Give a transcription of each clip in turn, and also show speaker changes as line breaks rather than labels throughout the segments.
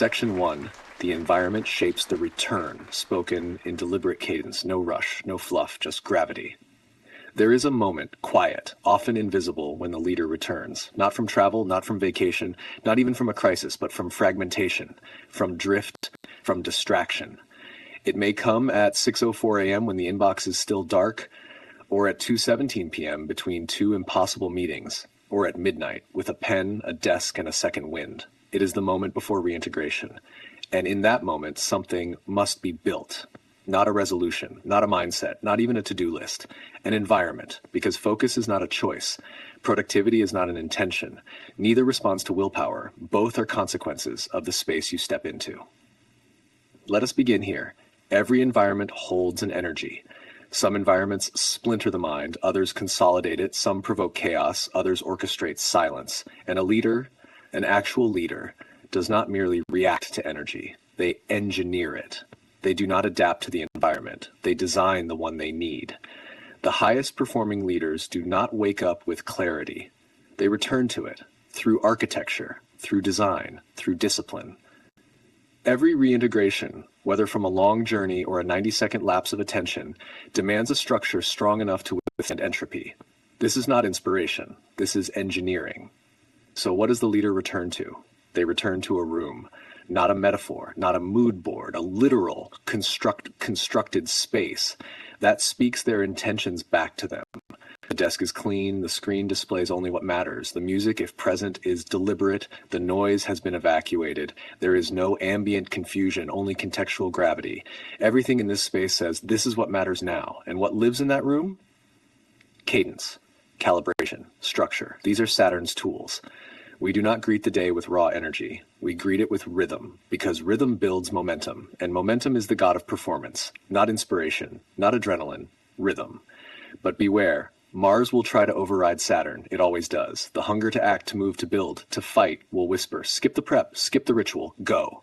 Section 1. The environment shapes the return, spoken in deliberate cadence, no rush, no fluff, just gravity. There is a moment, quiet, often invisible, when the leader returns, not from travel, not from vacation, not even from a crisis, but from fragmentation, from drift, from distraction. It may come at 6:04 a.m. when the inbox is still dark, or at 2:17 p.m. between two impossible meetings, or at midnight with a pen, a desk, and a second wind. It is the moment before reintegration. And in that moment, something must be built. Not a resolution, not a mindset, not even a to-do list. An environment, because focus is not a choice. Productivity is not an intention. Neither responds to willpower. Both are consequences of the space you step into. Let us begin here. Every environment holds an energy. Some environments splinter the mind, others consolidate it, some provoke chaos, others orchestrate silence. And a leader, an actual leader, does not merely react to energy. They engineer it. They do not adapt to the environment. They design the one they need. The highest performing leaders do not wake up with clarity. They return to it through architecture, through design, through discipline. Every reintegration, whether from a long journey or a 90-second lapse of attention, demands a structure strong enough to withstand entropy. This is not inspiration. This is engineering. So what does the leader return to? They return to a room. Not a metaphor, not a mood board, a literal constructed space that speaks their intentions back to them. The desk is clean, the screen displays only what matters. The music, if present, is deliberate, the noise has been evacuated. There is no ambient confusion, only contextual gravity. Everything in this space says, this is what matters now. And what lives in that room? Cadence, calibration, structure. These are Saturn's tools. We do not greet the day with raw energy. We greet it with rhythm, because rhythm builds momentum, and momentum is the god of performance, not inspiration, not adrenaline, rhythm. But beware, Mars will try to override Saturn. It always does. The hunger to act, to move, to build, to fight will whisper, skip the prep, skip the ritual, go.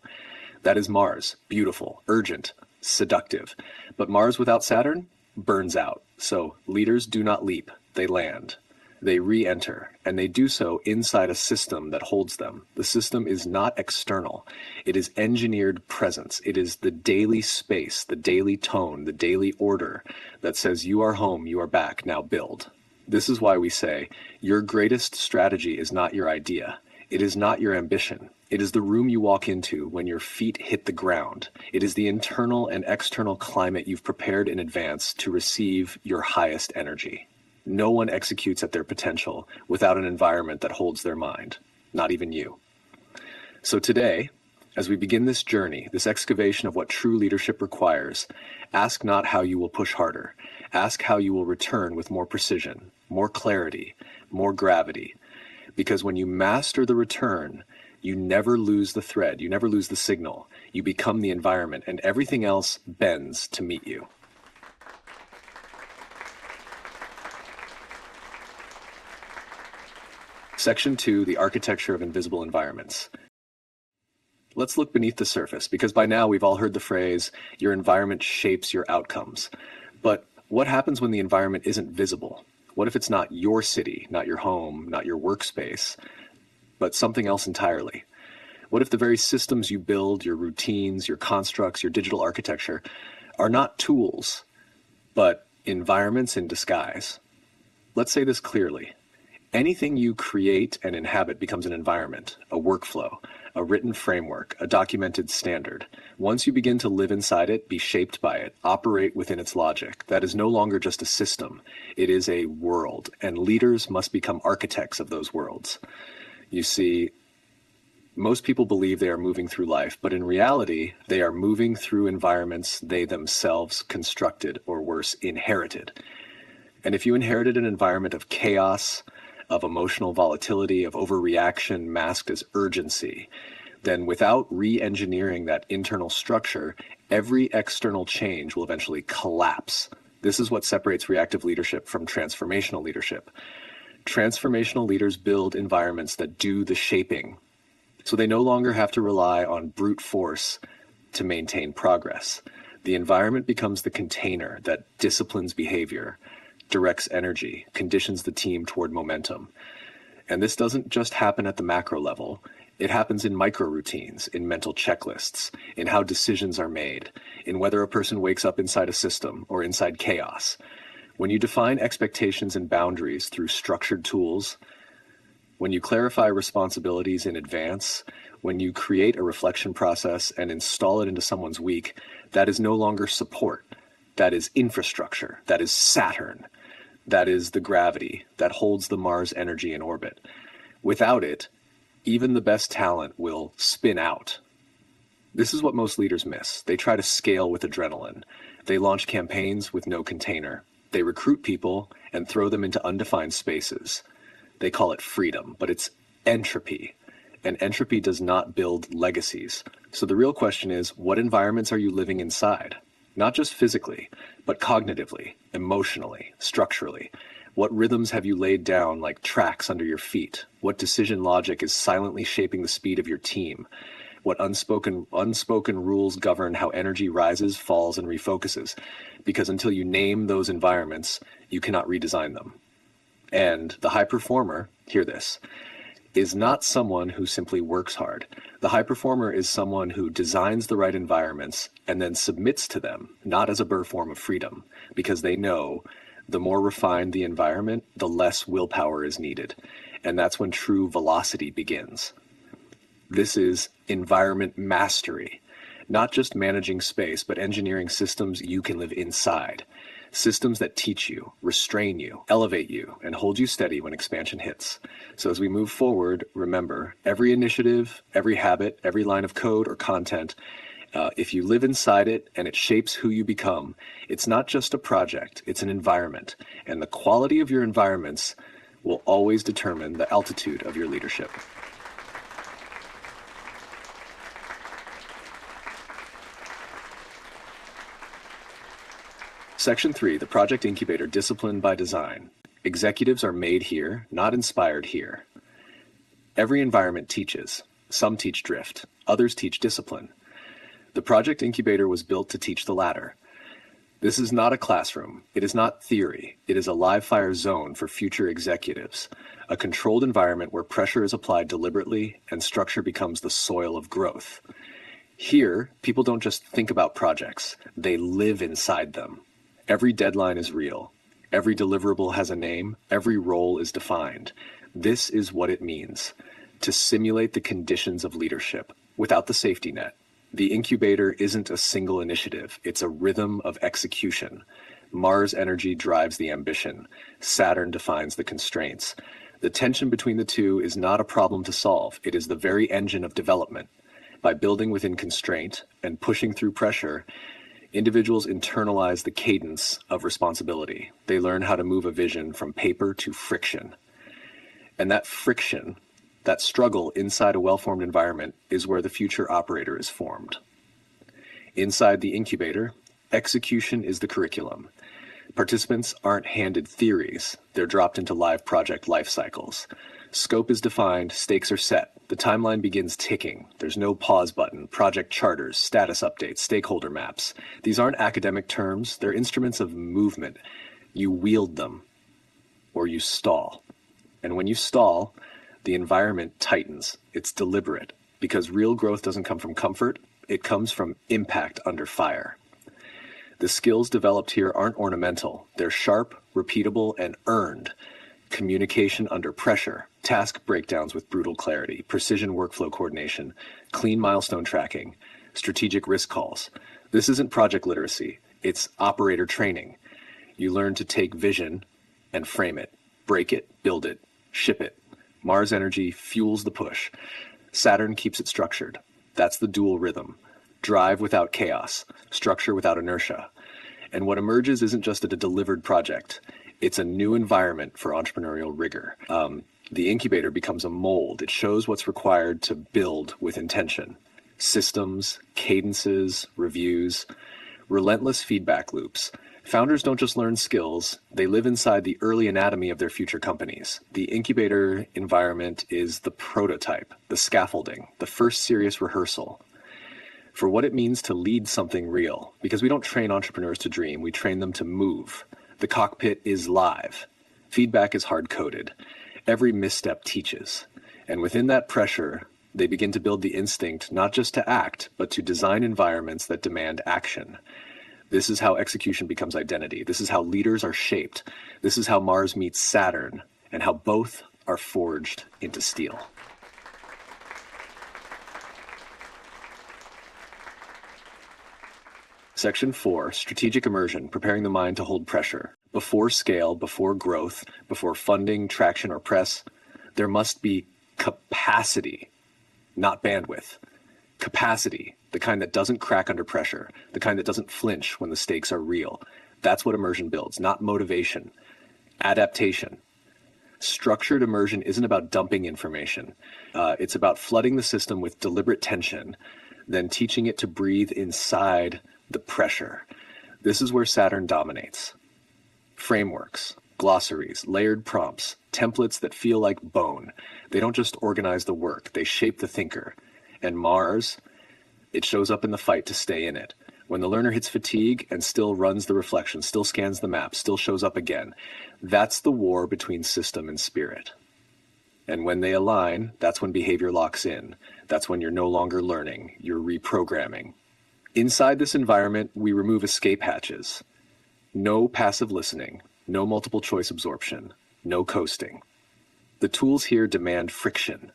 That is Mars, beautiful, urgent, seductive. But Mars without Saturn burns out. So leaders do not leap, they land. They re-enter, and they do so inside a system that holds them. The system is not external. It is engineered presence. It is the daily space, the daily tone, the daily order that says you are home, you are back, now build. This is why we say, your greatest strategy is not your idea. It is not your ambition. It is the room you walk into when your feet hit the ground. It is the internal and external climate you've prepared in advance to receive your highest energy. No one executes at their potential without an environment that holds their mind, not even you. So today, as we begin this journey, this excavation of what true leadership requires, ask not how you will push harder. Ask how you will return with more precision, more clarity, more gravity. Because when you master the return, you never lose the thread, you never lose the signal. You become the environment, and everything else bends to meet you. Section 2, the architecture of invisible environments. Let's look beneath the surface, because by now we've all heard the phrase, your environment shapes your outcomes. But what happens when the environment isn't visible? What if it's not your city, not your home, not your workspace, but something else entirely? What if the very systems you build, your routines, your constructs, your digital architecture, are not tools, but environments in disguise? Let's say this clearly. Anything you create and inhabit becomes an environment, a workflow, a written framework, a documented standard. Once you begin to live inside it, be shaped by it, operate within its logic, that is no longer just a system. It is a world, and leaders must become architects of those worlds. You see, most people believe they are moving through life, but in reality, they are moving through environments they themselves constructed, or worse, inherited. And if you inherited an environment of chaos, of emotional volatility, of overreaction masked as urgency, then without re-engineering that internal structure, every external change will eventually collapse. This is what separates reactive leadership from transformational leadership. Transformational leaders build environments that do the shaping, so they no longer have to rely on brute force to maintain progress. The environment becomes the container that disciplines behavior, directs energy, conditions the team toward momentum. And this doesn't just happen at the macro level. It happens in micro routines, in mental checklists, in how decisions are made, in whether a person wakes up inside a system or inside chaos. When you define expectations and boundaries through structured tools, when you clarify responsibilities in advance, when you create a reflection process and install it into someone's week, that is no longer support. That is infrastructure. That is Saturn. That is the gravity that holds the Mars energy in orbit. Without it, even the best talent will spin out. This is what most leaders miss. They try to scale with adrenaline. They launch campaigns with no container. They recruit people and throw them into undefined spaces. They call it freedom, but it's entropy. And entropy does not build legacies. So the real question is, what environments are you living inside? Not just physically, but cognitively, emotionally, structurally. What rhythms have you laid down like tracks under your feet? What decision logic is silently shaping the speed of your team? What unspoken rules govern how energy rises, falls, and refocuses? Because until you name those environments, you cannot redesign them. And the high performer, hear this, is not someone who simply works hard. The high performer is someone who designs the right environments and then submits to them, not as a bare form of freedom, because they know the more refined the environment, the less willpower is needed. And that's when true velocity begins. This is environment mastery, not just managing space, but engineering systems you can live inside. Systems that teach you, restrain you, elevate you, and hold you steady when expansion hits. So as we move forward, remember, every initiative, every habit, every line of code or content, if you live inside it and it shapes who you become, it's not just a project, it's an environment. And the quality of your environments will always determine the altitude of your leadership. Section 3, the project incubator discipline by design. Executives are made here, not inspired here. Every environment teaches. Some teach drift, others teach discipline. The project incubator was built to teach the latter. This is not a classroom. It is not theory. It is a live fire zone for future executives, a controlled environment where pressure is applied deliberately and structure becomes the soil of growth. Here, people don't just think about projects, they live inside them. Every deadline is real. Every deliverable has a name. Every role is defined. This is what it means to simulate the conditions of leadership without the safety net. The incubator isn't a single initiative. It's a rhythm of execution. Mars energy drives the ambition. Saturn defines the constraints. The tension between the two is not a problem to solve. It is the very engine of development. By building within constraint and pushing through pressure, individuals internalize the cadence of responsibility. They learn how to move a vision from paper to friction. And that friction, that struggle inside a well-formed environment, is where the future operator is formed. Inside the incubator, execution is the curriculum. Participants aren't handed theories. They're dropped into live project life cycles. Scope is defined, stakes are set. The timeline begins ticking. There's no pause button, project charters, status updates, stakeholder maps. These aren't academic terms, they're instruments of movement. You wield them, or you stall. And when you stall, the environment tightens. It's deliberate, because real growth doesn't come from comfort, it comes from impact under fire. The skills developed here aren't ornamental. They're sharp, repeatable, and earned. Communication under pressure, task breakdowns with brutal clarity, precision workflow coordination, clean milestone tracking, strategic risk calls. This isn't project literacy, it's operator training. You learn to take vision and frame it, break it, build it, ship it. Mars energy fuels the push. Saturn keeps it structured. That's the dual rhythm. Drive without chaos, structure without inertia. And what emerges isn't just a delivered project. It's a new environment for entrepreneurial rigor. The incubator becomes a mold. It shows what's required to build with intention. Systems, cadences, reviews, relentless feedback loops. Founders don't just learn skills, they live inside the early anatomy of their future companies. The incubator environment is the prototype, the scaffolding, the first serious rehearsal for what it means to lead something real. Because we don't train entrepreneurs to dream, we train them to move. The cockpit is live. Feedback is hard-coded. Every misstep teaches. And within that pressure, They begin to build the instinct not just to act, but to design environments that demand action. This is how execution becomes identity. This is how leaders are shaped. This is how Mars meets Saturn, and how both are forged into steel. Section 4, Strategic Immersion, preparing the mind to hold pressure. Before scale, before growth, before funding, traction, or press, there must be capacity, not bandwidth. Capacity, the kind that doesn't crack under pressure, the kind that doesn't flinch when the stakes are real. That's what immersion builds, not motivation. Adaptation. Structured immersion isn't about dumping information. It's about flooding the system with deliberate tension, then teaching it to breathe inside the pressure. This is where Saturn dominates. Frameworks, glossaries, layered prompts, templates that feel like bone. They don't just organize the work, they shape the thinker. And Mars, it shows up in the fight to stay in it. When the learner hits fatigue and still runs the reflection, still scans the map, still shows up again, that's the war between system and spirit. And when they align, that's when behavior locks in. That's when you're no longer learning, you're reprogramming. Inside this environment, we remove escape hatches. No passive listening, no multiple choice absorption, no coasting. The tools here demand friction.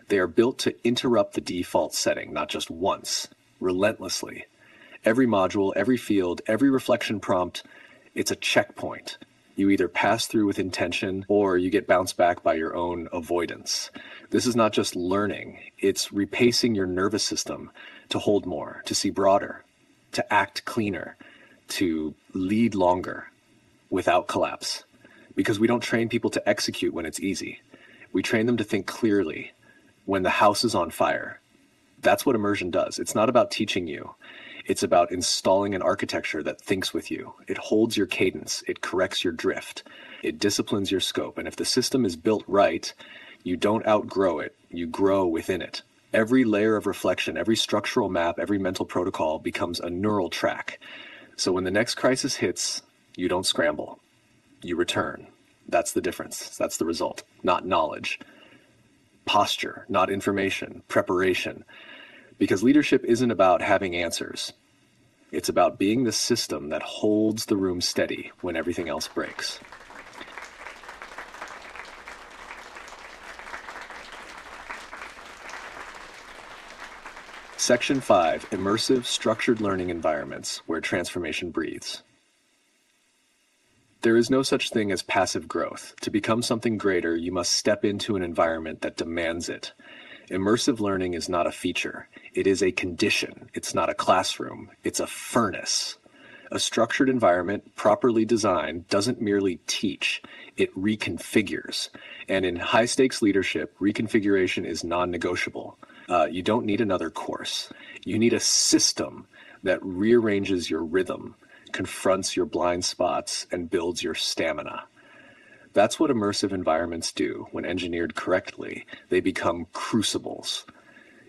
They are built to interrupt the default setting, not just once, relentlessly. Every module, every field, every reflection prompt, it's a checkpoint. You either pass through with intention or you get bounced back by your own avoidance. This is not just learning, it's repacing your nervous system to hold more, to see broader, to act cleaner, to lead longer without collapse. Because we don't train people to execute when it's easy. We train them to think clearly when the house is on fire. That's what immersion does. It's not about teaching you. It's about installing an architecture that thinks with you. It holds your cadence. It corrects your drift. It disciplines your scope. And if the system is built right, you don't outgrow it. You grow within it. Every layer of reflection, every structural map, every mental protocol becomes a neural track. So when the next crisis hits, you don't scramble. You return. That's the difference. That's the result, not knowledge. Posture, not information, preparation. Because leadership isn't about having answers. It's about being the system that holds the room steady when everything else breaks. Section 5, Immersive Structured Learning Environments, where transformation breathes. There is no such thing as passive growth. To become something greater, you must step into an environment that demands it. Immersive learning is not a feature. It is a condition. It's not a classroom. It's a furnace. A structured environment, properly designed, doesn't merely teach. It reconfigures. And in high-stakes leadership, reconfiguration is non-negotiable. You don't need another course. You need a system that rearranges your rhythm, confronts your blind spots, and builds your stamina. That's what immersive environments do. When engineered correctly, they become crucibles.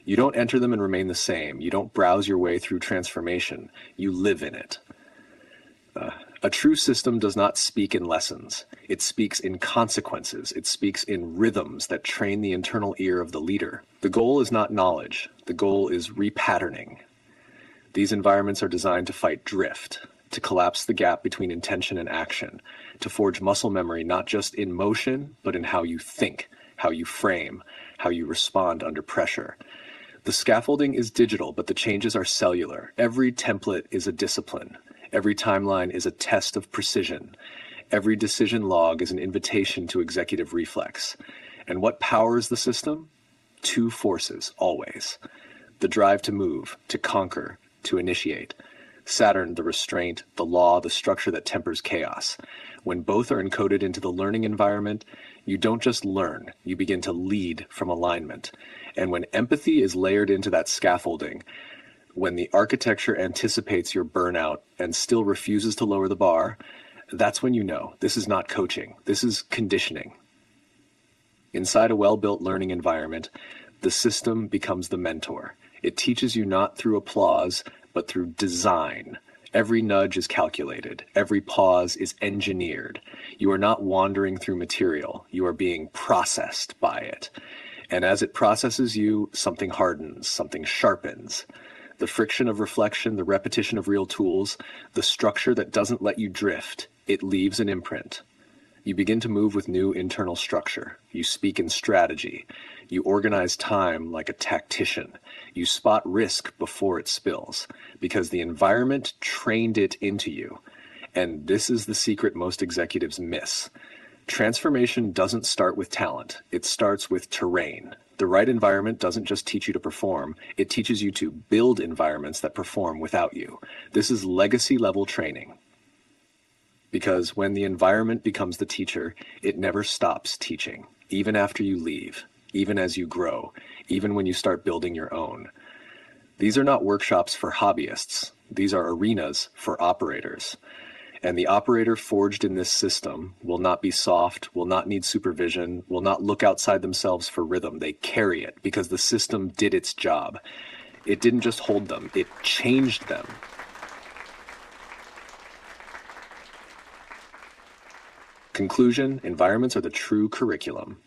You don't enter them and remain the same. You don't browse your way through transformation. You live in it. A true system does not speak in lessons. It speaks in consequences. It speaks in rhythms that train the internal ear of the leader. The goal is not knowledge. The goal is repatterning. These environments are designed to fight drift, to collapse the gap between intention and action, to forge muscle memory not just in motion, but in how you think, how you frame, how you respond under pressure. The scaffolding is digital, but the changes are cellular. Every template is a discipline. Every timeline is a test of precision. Every decision log is an invitation to executive reflex. And what powers the system? Two forces, always. The drive to move, to conquer, to initiate. Saturn, the restraint, the law, the structure that tempers chaos. When both are encoded into the learning environment, you don't just learn, you begin to lead from alignment. And when empathy is layered into that scaffolding, when the architecture anticipates your burnout and still refuses to lower the bar, that's when you know this is not coaching, this is conditioning. Inside a well-built learning environment, the system becomes the mentor. It teaches you not through applause, but through design. Every nudge is calculated. Every pause is engineered. You are not wandering through material. You are being processed by it. And as it processes you, something hardens, something sharpens. The friction of reflection, the repetition of real tools, the structure that doesn't let you drift, it leaves an imprint. You begin to move with new internal structure. You speak in strategy. You organize time like a tactician. You spot risk before it spills, because the environment trained it into you. And this is the secret most executives miss. Transformation doesn't start with talent. It starts with terrain. The right environment doesn't just teach you to perform, it teaches you to build environments that perform without you. This is legacy-level training. Because when the environment becomes the teacher, it never stops teaching, even after you leave, even as you grow, even when you start building your own. These are not workshops for hobbyists. These are arenas for operators. And the operator forged in this system will not be soft, will not need supervision, will not look outside themselves for rhythm. They carry it because the system did its job. It didn't just hold them, it changed them. Conclusion: environments are the true curriculum.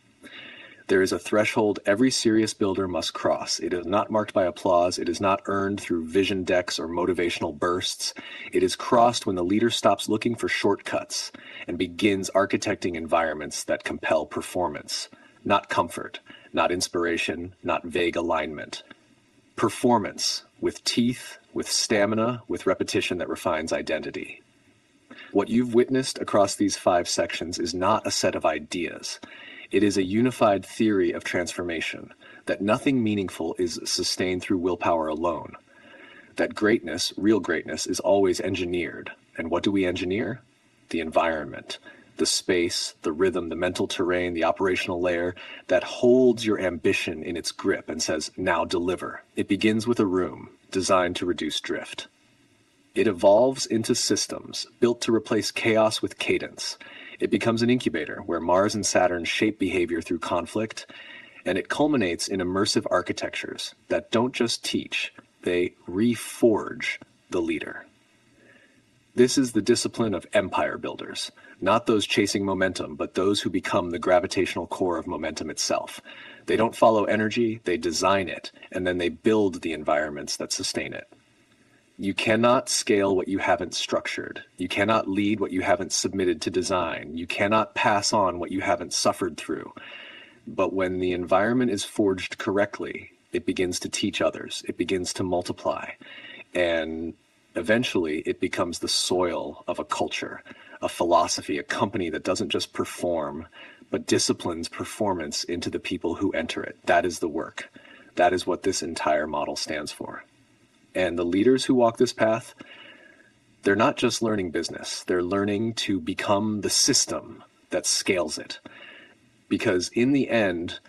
There is a threshold every serious builder must cross. It is not marked by applause. It is not earned through vision decks or motivational bursts. It is crossed when the leader stops looking for shortcuts and begins architecting environments that compel performance, not comfort, not inspiration, not vague alignment. Performance, with teeth, with stamina, with repetition that refines identity. What you've witnessed across these 5 sections is not a set of ideas. It is a unified theory of transformation, that nothing meaningful is sustained through willpower alone, that greatness, real greatness, is always engineered. And what do we engineer? The environment, the space, the rhythm, the mental terrain, the operational layer that holds your ambition in its grip and says, now deliver. It begins with a room designed to reduce drift. It evolves into systems built to replace chaos with cadence. It becomes an incubator where Mars and Saturn shape behavior through conflict, and it culminates in immersive architectures that don't just teach, they reforge the leader. This is the discipline of empire builders, not those chasing momentum, but those who become the gravitational core of momentum itself. They don't follow energy, they design it, and then they build the environments that sustain it. You cannot scale what you haven't structured. You cannot lead what you haven't submitted to design. You cannot pass on what you haven't suffered through. But when the environment is forged correctly, it begins to teach others. It begins to multiply. And eventually it becomes the soil of a culture, a philosophy, a company that doesn't just perform, but disciplines performance into the people who enter it. That is the work. That is what this entire model stands for. And the leaders who walk this path, they're not just learning business. They're learning to become the system that scales it. Because in the end,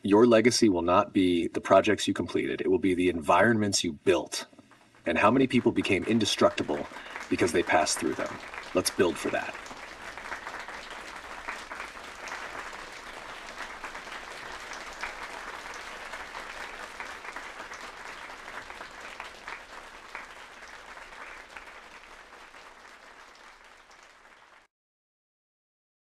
your legacy will not be the projects you completed. It will be the environments you built. And how many people became indestructible because they passed through them. Let's build for that.